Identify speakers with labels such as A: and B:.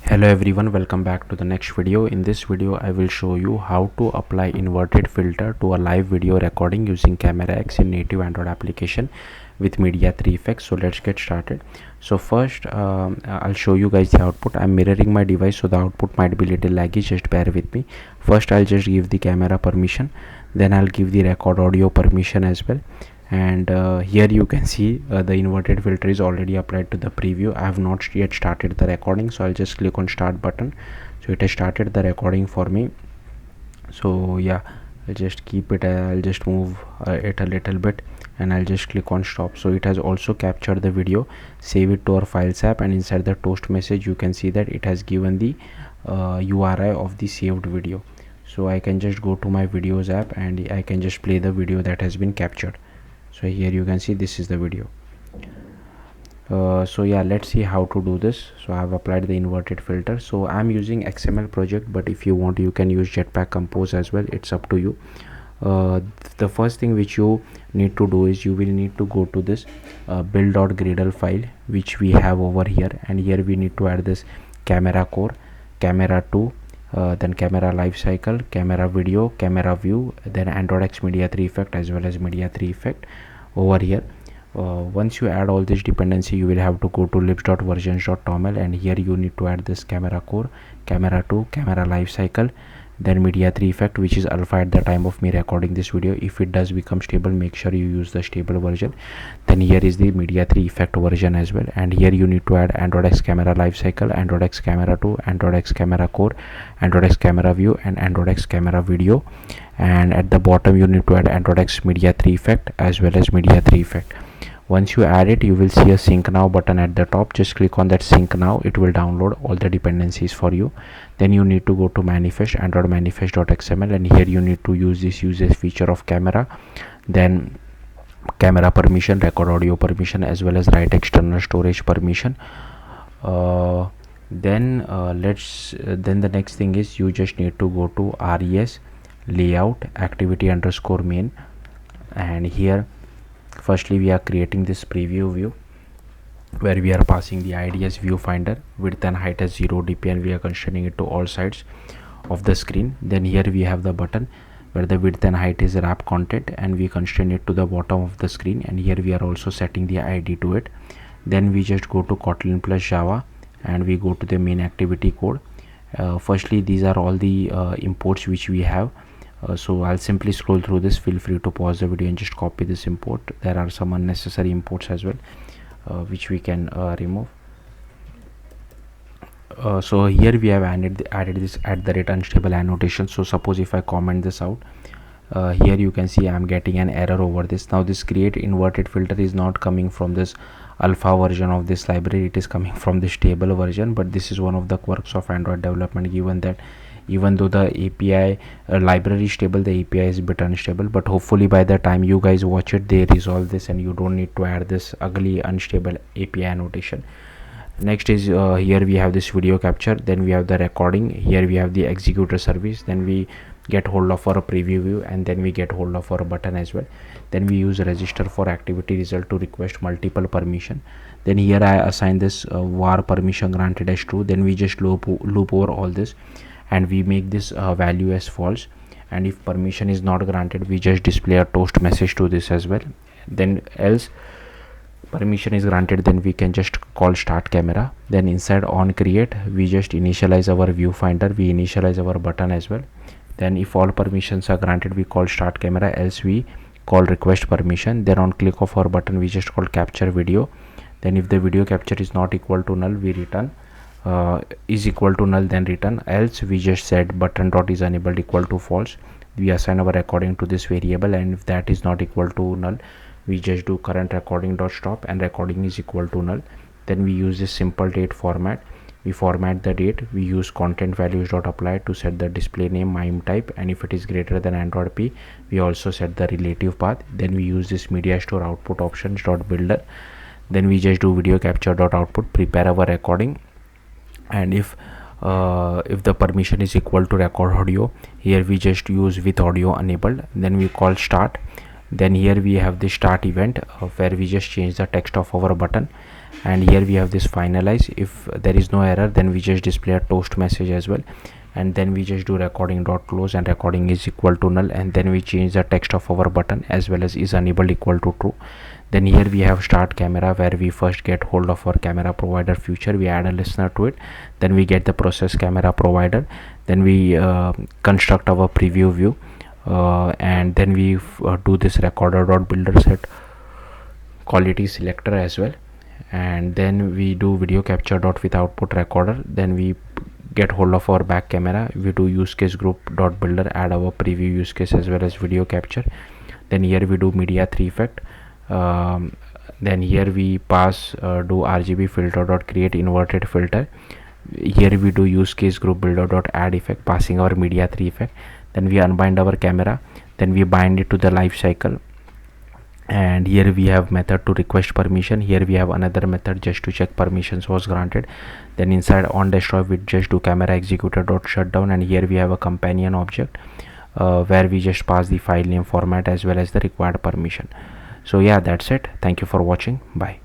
A: Hello everyone, welcome back to the next video. In this video I will show you how to apply inverted filter to a live video recording using CameraX in native Android application with Media 3 effects. So let's get started. So first I'll show you guys the output. I'm mirroring my device, so the output might be little laggy, just bear with me. First I'll just give the camera permission, then I'll give the record audio permission as well. And here you can see the inverted filter is already applied to the preview. I have not yet started the recording, so I'll just click on start button. So it has started the recording for me. So yeah, I'll just keep it, I'll just move it a little bit, and I'll just click on stop. So it has also captured the video, save it to our files app, and inside the toast message you can see that it has given the URI of the saved video. So I can just go to my videos app and I can just play the video that has been captured. So here you can see this is the video. So yeah, let's see how to do this. So I have applied the inverted filter. So I'm using XML project, but if you want you can use Jetpack Compose as well, it's up to you. The first thing which you need to do is you will need to go to this build.gradle file which we have over here, and here we need to add this camera core, camera 2, then camera lifecycle, camera video, camera view, then Android X Media 3 effect as well as Media 3 effect over here. Once you add all this dependency, you will have to go to libs.versions.toml, and here you need to add this camera core, camera 2, camera lifecycle, then Media 3 effect, which is alpha at the time of me recording this video. If it does become stable, make sure you use the stable version. Then here is the Media 3 effect version as well, and here you need to add Android X camera lifecycle, Android X camera 2, Android X camera core, Android X camera view, and Android X camera video. And at the bottom you need to add Android X Media 3 effect as well as Media 3 effect. Once you add it, you will see a sync now button at the top. Just click on that sync now, it will download all the dependencies for you. Then you need to go to manifest, android manifest.xml, and here you need to use this usage feature of camera, then camera permission, record audio permission, as well as write external storage permission. Then the next thing is you just need to go to res layout activity underscore main, and here firstly we are creating this preview view where we are passing the ID as viewfinder, width and height as 0 dp, and we are constraining it to all sides of the screen. Then here we have the button where the width and height is wrap content, and we constrain it to the bottom of the screen, and here we are also setting the ID to it. Then we just go to Kotlin plus Java and we go to the main activity code. Firstly, these are all the imports which we have. So I'll simply scroll through this. Feel free to pause the video and just copy this import. There are some unnecessary imports as well which we can remove. So here we have added this @unstable annotation. So suppose if I comment this out, here you can see I'm getting an error over this. Now this create inverted filter is not coming from this alpha version of this library, it is coming from the stable version. But this is one of the quirks of Android development, given that even though the API library is stable, the API is a bit unstable. But hopefully by the time you guys watch it, they resolve this and you don't need to add this ugly unstable API annotation. Next is here we have this video capture, then we have the recording, here we have the executor service, then we get hold of our preview view, and then we get hold of our button as well. Then we use register for activity result to request multiple permission. Then here I assign this var permission granted as true. Then we just loop over all this and we make this value as false, and if permission is not granted, we just display a toast message to this as well. Then else permission is granted, then we can just call start camera. Then inside on create, we just initialize our viewfinder, we initialize our button as well. Then if all permissions are granted, we call start camera, else we call request permission. Then on click of our button, we just call capture video. Then if the video capture is not equal to null, we return is equal to null, then return. Else we just set button dot is enabled equal to false. We assign our recording to this variable, and if that is not equal to null, we just do current recording dot stop and recording is equal to null. Then we use this simple date format. We format the date, we use content values dot apply to set the display name mime type, and if it is greater than Android P, we also set the relative path. Then we use this media store output options dot builder. Then we just do video capture dot output, prepare our recording, and if the permission is equal to record audio, here we just use with audio enabled. Then we call start, Then here we have the start event where we just change the text of our button, and here we have this finalize. If there is no error, then we just display a toast message as well, and then we just do recording dot close and recording is equal to null, and then we change the text of our button as well as is enabled equal to true. Then here we have start camera, where we first get hold of our camera provider feature, we add a listener to it, then we get the process camera provider, then we construct our preview view, and then we do this recorder dot builder set quality selector as well, and then we do video capture dot with output recorder. Then we get hold of our back camera, we do use case group dot builder, add our preview use case as well as video capture. Then here we do media 3 effect, then here we pass do RGB filter dot create inverted filter. Here we do use case group builder dot add effect, passing our media 3 effect. Then we unbind our camera, then we bind it to the life cycle, and here we have method to request permission. Here we have another method just to check permissions was granted. Then inside on destroy, we just do camera executor dot shutdown, and here we have a companion object where we just pass the file name format as well as the required permission. So yeah, that's it. Thank you for watching. Bye.